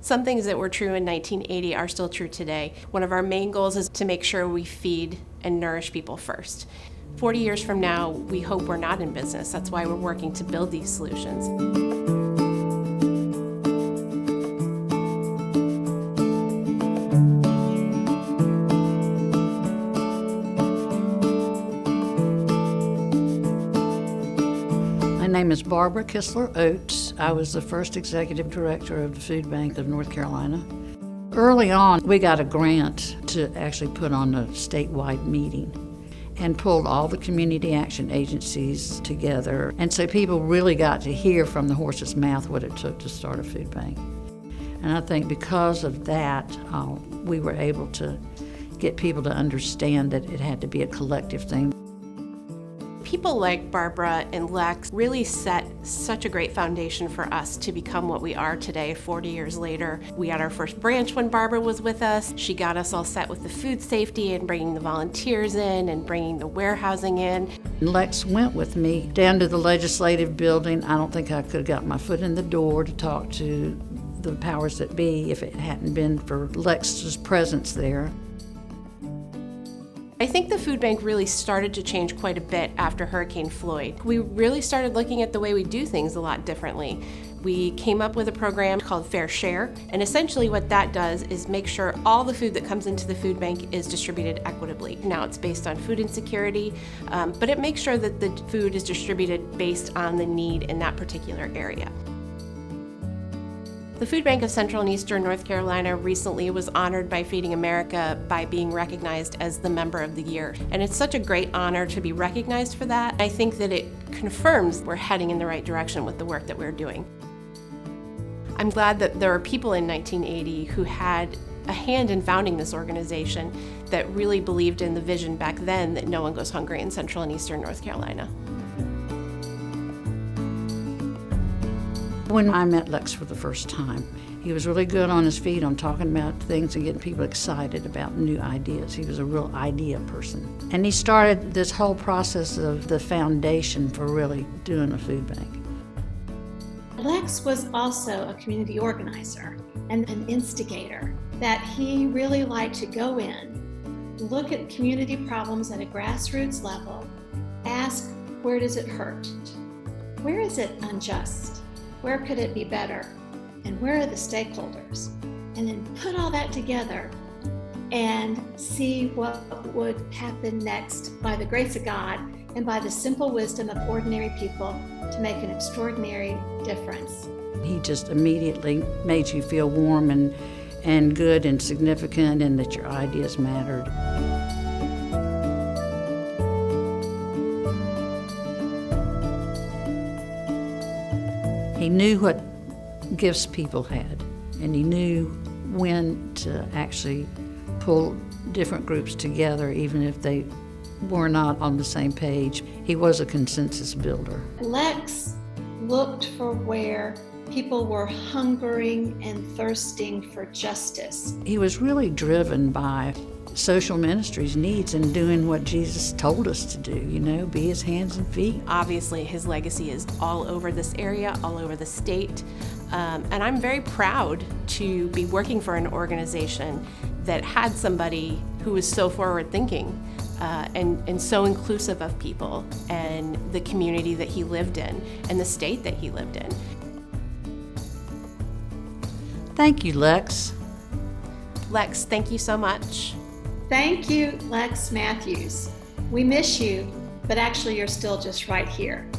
Some things that were true in 1980 are still true today. One of our main goals is to make sure we feed and nourish people first. 40 years from now, we hope we're not in business. That's why we're working to build these solutions. My name is Barbara Kistler Oates. I was the first executive director of the Food Bank of North Carolina. Early on, we got a grant to actually put on a statewide meeting and pulled all the community action agencies together. And so people really got to hear from the horse's mouth what it took to start a food bank. And I think because of that, we were able to get people to understand that it had to be a collective thing. People like Barbara and Lex really set such a great foundation for us to become what we are today, 40 years later. We had our first branch when Barbara was with us. She got us all set with the food safety and bringing the volunteers in and bringing the warehousing in. Lex went with me down to the legislative building. I don't think I could have got my foot in the door to talk to the powers that be if it hadn't been for Lex's presence there. I think the food bank really started to change quite a bit after Hurricane Floyd. We really started looking at the way we do things a lot differently. We came up with a program called Fair Share, and essentially what that does is make sure all the food that comes into the food bank is distributed equitably. Now it's based on food insecurity, but it makes sure that the food is distributed based on the need in that particular area. The Food Bank of Central and Eastern North Carolina recently was honored by Feeding America by being recognized as the Member of the Year. And it's such a great honor to be recognized for that. I think that it confirms we're heading in the right direction with the work that we're doing. I'm glad that there are people in 1980 who had a hand in founding this organization that really believed in the vision back then that no one goes hungry in Central and Eastern North Carolina. When I met Lex for the first time, he was really good on his feet on talking about things and getting people excited about new ideas. He was a real idea person. And he started this whole process of the foundation for really doing a food bank. Lex was also a community organizer and an instigator, that he really liked to go in, look at community problems at a grassroots level, ask, where does it hurt? Where is it unjust? Where could it be better? And where are the stakeholders? And then put all that together and see what would happen next by the grace of God and by the simple wisdom of ordinary people to make an extraordinary difference. He just immediately made you feel warm and good and significant and that your ideas mattered. He knew what gifts people had, and he knew when to actually pull different groups together, even if they were not on the same page. He was a consensus builder. Lex looked for where people were hungering and thirsting for justice. He was really driven by social ministry's needs and doing what Jesus told us to do, be his hands and feet. Obviously, his legacy is all over this area, all over the state, and I'm very proud to be working for an organization that had somebody who was so forward-thinking and so inclusive of people and the community that he lived in and the state that he lived in. Thank you, Lex. Lex, thank you so much. Thank you, Lex Mathews. We miss you, but actually you're still just right here.